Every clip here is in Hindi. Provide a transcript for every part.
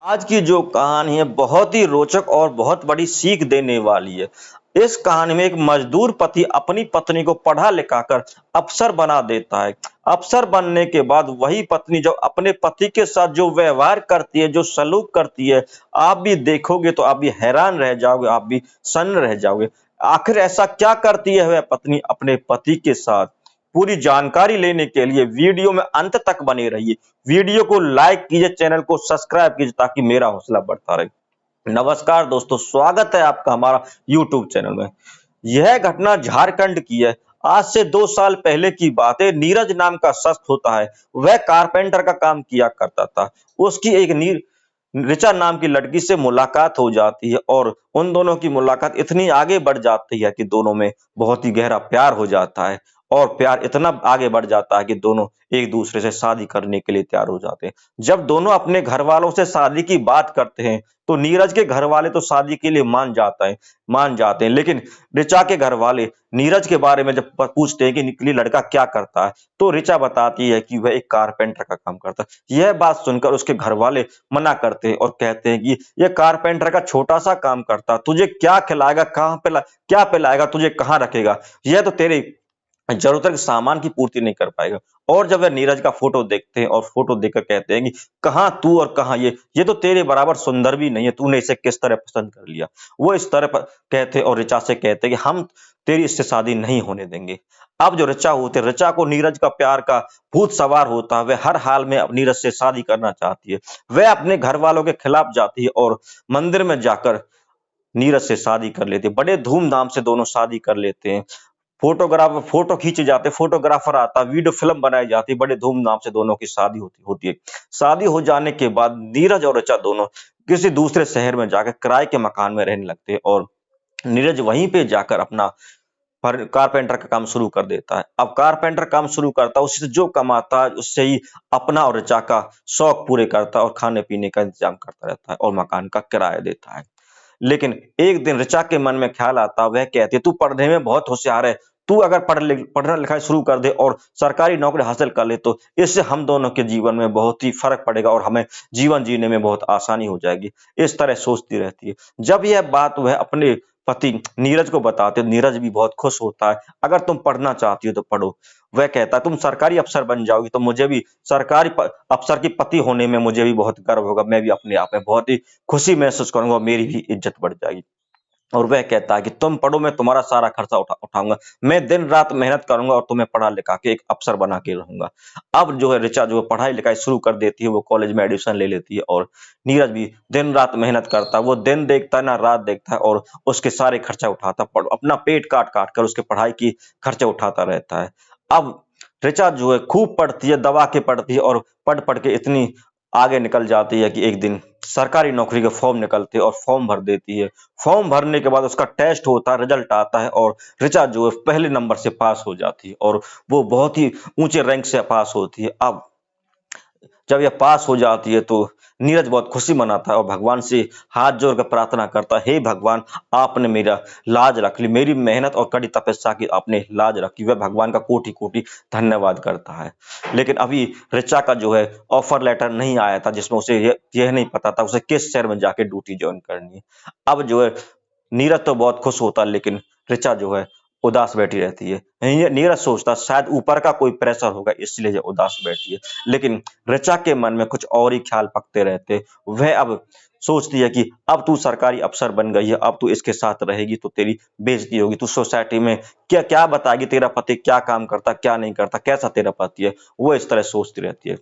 आज की जो कहानी है बहुत ही रोचक और बहुत बड़ी सीख देने वाली है। इस कहानी में एक मजदूर पति अपनी पत्नी को पढ़ा लिखाकर अफसर बना देता है। अफसर बनने के बाद वही पत्नी जब अपने पति के साथ जो व्यवहार करती है, जो सलूक करती है, आप भी देखोगे तो आप भी हैरान रह जाओगे, आप भी सन्न रह जाओगे। आखिर ऐसा क्या करती है वह पत्नी अपने पति के साथ? पूरी जानकारी लेने के लिए वीडियो में अंत तक बने रहिए। वीडियो को लाइक कीजिए, चैनल को सब्सक्राइब कीजिए ताकि मेरा हौसला बढ़ता रहे। नमस्कार दोस्तों, स्वागत है आपका हमारा यूट्यूब चैनल में। यह घटना झारखंड की है। आज से 2 साल पहले की बात है। नीरज नाम का शख्स होता है, वह कारपेंटर का काम किया करता था। उसकी एक ऋचा नाम की लड़की से मुलाकात हो जाती है और उन दोनों की मुलाकात इतनी आगे बढ़ जाती है कि दोनों में बहुत ही गहरा प्यार हो जाता है और प्यार इतना आगे बढ़ जाता है कि दोनों एक दूसरे से शादी करने के लिए तैयार हो जाते हैं। जब दोनों अपने घर वालों से शादी की बात करते हैं तो नीरज के घर वाले तो शादी के लिए मान जाते हैं, लेकिन ऋचा के घर वाले नीरज के बारे में जब पूछते हैं कि निकली लड़का क्या करता है तो ऋचा बताती है कि वह एक कारपेंटर का काम करता है। यह बात सुनकर उसके घर वाले मना करते हैं और कहते हैं कि यह कारपेंटर का छोटा सा काम करता, तुझे क्या खिलाएगा, क्या पिलाएगा, तुझे कहाँ रखेगा, यह तो तेरे जरूरत के सामान की पूर्ति नहीं कर पाएगा। और जब वह नीरज का फोटो देखते हैं और फोटो देखकर कहते हैं कि कहाँ तू और कहाँ ये तो तेरे बराबर सुंदर भी नहीं है, तूने इसे किस तरह पसंद कर लिया। वो इस तरह कहते और ऋचा से कहते कि हम तेरी इससे शादी नहीं होने देंगे। अब जो ऋचा होते, ऋचा को नीरज का प्यार का भूत सवार होता है। वह हर हाल में अब नीरज से शादी करना चाहती है। वह अपने घर वालों के खिलाफ जाती है और मंदिर में जाकर नीरज से शादी कर लेती है। बड़े धूमधाम से दोनों शादी कर लेते हैं। फोटो खींचे जाते, फोटोग्राफर आता, वीडियो फिल्म बनाई जाती, बड़े धूमधाम से दोनों की शादी होती है। शादी हो जाने के बाद नीरज और ऋचा दोनों किसी दूसरे शहर में जाकर किराए के मकान में रहने लगते हैं और नीरज वहीं पे जाकर अपना कारपेंटर का काम शुरू कर देता है। अब कारपेंटर काम शुरू करता है, उससे जो कमाता है उससे ही अपना और ऋचा का शौक पूरे करता है और खाने पीने का इंतजाम करता रहता है और मकान का किराया देता है। लेकिन एक दिन ऋचा के मन में ख्याल आता, वह कहती है तू पढ़ने में बहुत होशियार है, तू अगर पढ़ना लिखा शुरू कर दे और सरकारी नौकरी हासिल कर ले तो इससे हम दोनों के जीवन में बहुत ही फर्क पड़ेगा और हमें जीवन जीने में बहुत आसानी हो जाएगी। इस तरह सोचती रहती है। जब यह बात वह अपने पति नीरज को बताते, नीरज भी बहुत खुश होता है। अगर तुम पढ़ना चाहती हो तो पढ़ो। वह कहता है तुम सरकारी अफसर बन जाओगी तो मुझे भी अफसर की पति होने में मुझे भी बहुत गर्व होगा। मैं भी अपने आप में बहुत ही खुशी महसूस करूंगा, मेरी भी इज्जत बढ़ जाएगी। और वह कहता है कि तुम पढ़ो, मैं तुम्हारा सारा खर्चा उठाऊंगा, मैं दिन रात मेहनत करूंगा और तुम्हें पढ़ा लिखा के एक अफसर बना के रहूंगा। अब जो है ऋचा जो पढ़ाई लिखाई शुरू कर देती है, वो कॉलेज में एडमिशन ले लेती है और नीरज भी दिन रात मेहनत करता है। वो दिन देखता है ना रात देखता है और उसके सारे खर्चा उठाता, अपना पेट काट काट कर उसके पढ़ाई की खर्चे उठाता रहता है। अब ऋचा जो है खूब पढ़ती है, दबा के पढ़ती है और पढ़ पढ़ के इतनी आगे निकल जाती है कि एक दिन सरकारी नौकरी के फॉर्म निकलते हैं और फॉर्म भर देती है। फॉर्म भरने के बाद उसका टेस्ट होता है, रिजल्ट आता है और ऋचा जो है पहले नंबर से पास हो जाती है और वो बहुत ही ऊंचे रैंक से पास होती है। अब जब यह पास हो जाती है तो नीरज बहुत खुशी मनाता है और भगवान से हाथ जोड़कर प्रार्थना करता है, हे भगवान, आपने मेरा लाज रख ली, मेरी मेहनत और कड़ी तपस्या की आपने लाज रखी। वह भगवान का कोटि कोटि धन्यवाद करता है। लेकिन अभी ऋचा का जो है ऑफर लेटर नहीं आया था, जिसमें उसे यह नहीं पता था उसे किस शहर में जाके ड्यूटी ज्वाइन करनी है। अब जो है नीरज तो बहुत खुश होता है, लेकिन ऋचा जो है उदास बैठी रहती है। नीरज सोचता शायद ऊपर का कोई प्रेशर होगा इसलिए ये उदास बैठी है, लेकिन ऋचा के मन में कुछ और ही ख्याल पकते रहते। वह अब सोचती है कि अब तू सरकारी अफसर बन गई है, अब तू इसके साथ रहेगी तो तेरी बेइज्जती होगी, तू सोसाइटी में क्या क्या बताएगी, तेरा पति क्या काम करता क्या नहीं करता, कैसा तेरा पति है। वो इस तरह सोचती रहती है।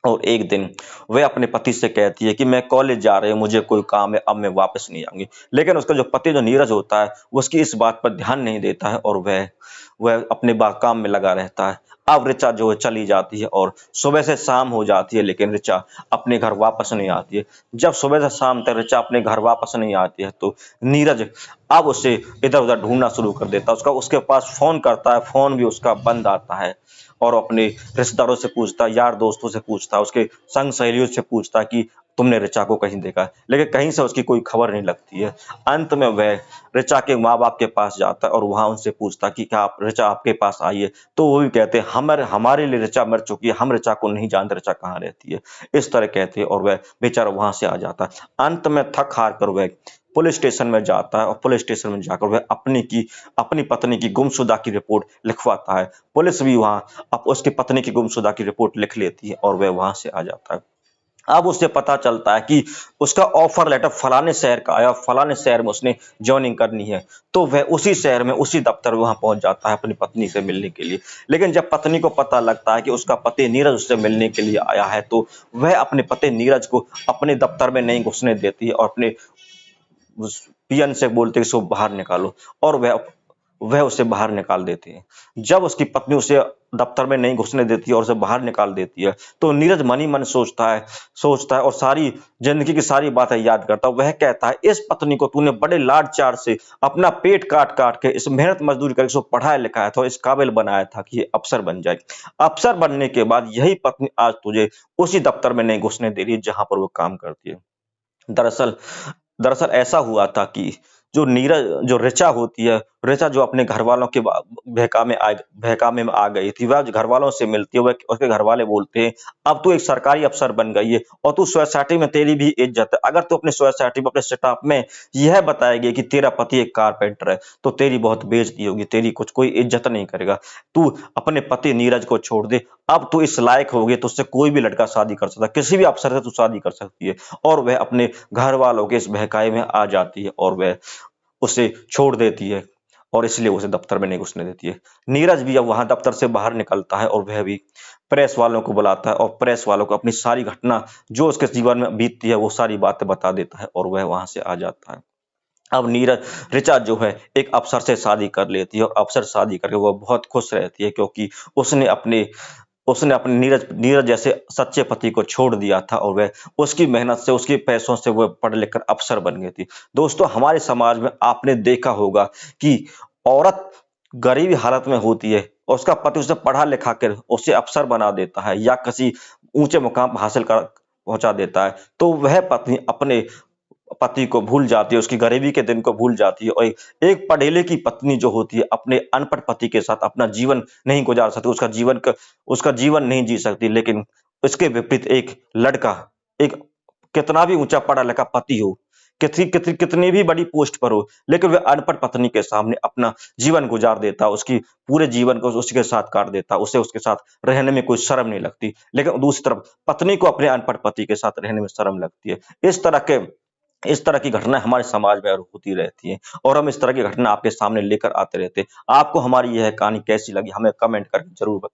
और एक दिन वह अपने पति से कहती है कि मैं कॉलेज जा रही हूँ, मुझे कोई काम है, अब मैं वापस नहीं आऊंगी। लेकिन उसका जो पति जो नीरज होता है वो उसकी इस बात पर ध्यान नहीं देता है और वह अपने काम में लगा रहता है। अब ऋचा जो है चली जाती है और सुबह से शाम हो जाती है, लेकिन ऋचा अपने घर वापस नहीं आती है। जब सुबह से शाम तक ऋचा अपने घर वापस नहीं आती है तो नीरज अब उसे इधर उधर ढूंढना शुरू कर देता है। उसके पास फोन करता है, फोन भी उसका बंद आता है और अपने रिश्तेदारों से पूछता, यार दोस्तों से पूछता, उसके संग सहेलियों से पूछता कि तुमने ऋचा को कहीं देखा है? लेकिन कहीं से उसकी कोई खबर नहीं लगती है। अंत में वह ऋचा के माँ बाप के पास जाता है और वहां उनसे पूछता है कि क्या आप ऋचा आपके पास आई है? तो वो भी कहते हैं हमारे लिए ऋचा मर चुकी है, हम ऋचा को नहीं जानते ऋचा कहाँ रहती है। इस तरह कहते हैं और वह बेचारा वहां से आ जाता है। अंत में थक हार कर वह पुलिस स्टेशन में जाता है और पुलिस स्टेशन में जाकर वह अपनी पत्नी की गुमशुदा की रिपोर्ट लिखवाता है। पुलिस भी वहां अब उसकी पत्नी की गुमशुदा की रिपोर्ट लिख लेती है और वह वहां से आ जाता है। अब उसे पता चलता है कि उसका ऑफर लेटर फलाने शहर का आया, फलाने शहर में उसने ज्वाइनिंग करनी है। तो वह उसी शहर में उसी दफ्तर में वहां पहुंच जाता है अपनी पत्नी से मिलने के लिए। लेकिन जब पत्नी को पता लगता है कि उसका पति नीरज उससे मिलने के लिए आया है, तो वह अपने पति नीरज को अपने दफ्तर में नहीं घुसने देती है और अपने उस पियन से बोलते हैं कि इसको बाहर निकालो, और वह उसे बाहर निकाल देते हैं। जब उसकी पत्नी उसे दफ्तर में नहीं घुसने देती है और उसे बाहर निकाल देती है, तो नीरज मन ही मन सोचता है और सारी जिंदगी की सारी बातें याद करता है। वह कहता है, इस पत्नी को तूने बड़े लाड चार से अपना पेट काट काट के इस मेहनत मजदूरी करके इसको पढ़ाया लिखाया था, इस काबिल बनाया था कि ये अफसर बन जाए। अफसर बनने के बाद यही पत्नी आज तुझे उसी दफ्तर में नहीं घुसने दे रही है जहां पर वो काम करती है। दरअसल दरअसल ऐसा हुआ था कि जो ऋचा होती है, ऋचा जो अपने घर वालों के बहकामे में आ गई थी, वह घर वालों से मिलती है, वह उसके घर वाले बोलते हैं, अब तू एक सरकारी अफसर बन गई है और तू सोसाइटी में तेरी भी इज्जत है। अगर तू अपने सोसाइटी में अपने स्टाफ में यह बताएगी कि तेरा पति एक कारपेंटर है, तो तेरी बहुत बेइज्जती होगी, तेरी कुछ कोई इज्जत नहीं करेगा। तू अपने पति नीरज को छोड़ दे, अब तू इस लायक हो गई तो उससे कोई भी लड़का शादी कर सकता है, किसी भी अफसर से तू शादी कर सकती है। और वह अपने घर वालों के इस बहकावे में आ जाती है और वह उसे छोड़ देती है और इसलिए उसे दफ्तर में नहीं घुसने देती है। नीरज भी अब वहां दफ्तर से बाहर निकलता है और वह भी प्रेस वालों को बुलाता है और प्रेस वालों को अपनी सारी घटना जो उसके जीवन में बीतती है वो सारी बातें बता देता है और वह वहां से आ जाता है। अब नीरज ऋचा जो है एक अफसर से शादी कर लेती है और अफसर शादी करके वो बहुत खुश रहती है, क्योंकि उसने अपने नीरज नीरज जैसे सच्चे पति को छोड़ दिया था और वह उसकी मेहनत से उसके पैसों से वह पढ़ लिख कर अफसर बन गई थी। दोस्तों, हमारे समाज में आपने देखा होगा कि औरत गरीबी हालत में होती है और उसका पति उसे पढ़ा लिखा कर उसे अफसर बना देता है या किसी ऊंचे मुकाम हासिल कर पहुंचा देता है, तो वह पत्नी अपने पति को भूल जाती है, उसकी गरीबी के दिन को भूल जाती है और एक पढ़ी लिखी पत्नी जो होती है अपने अनपढ़ पति के साथ अपना जीवन नहीं गुजार सकती, उसका जीवन नहीं जी सकती। लेकिन इसके विपरीत एक लड़का, एक कितना भी ऊंचा पढ़ा लिखा पति हो, कितनी भी बड़ी पोस्ट पर हो, लेकिन वह अनपढ़ पत्नी के सामने अपना जीवन गुजार देता, उसकी पूरे जीवन को उसी के साथ काट देता, उसे उसके साथ रहने में कोई शर्म नहीं लगती। लेकिन दूसरी तरफ पत्नी को अपने अनपढ़ पति के साथ रहने में शर्म लगती है। इस तरह की घटनाएं हमारे समाज में होती रहती हैं और हम इस तरह की घटना आपके सामने लेकर आते रहते हैं। आपको हमारी यह कहानी कैसी लगी हमें कमेंट करके जरूर बताएं।